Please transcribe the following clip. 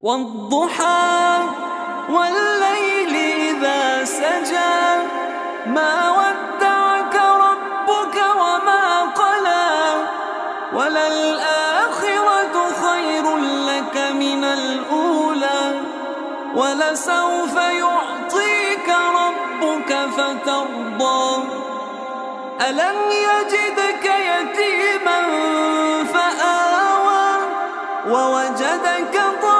والضحى والليل إذا سجى ما ودعك ربك وما قلى وللآخرة خير لك من الأولى ولسوف يعطيك ربك فترضى ألم يجدك يتيما فآوى ووجدك ضالا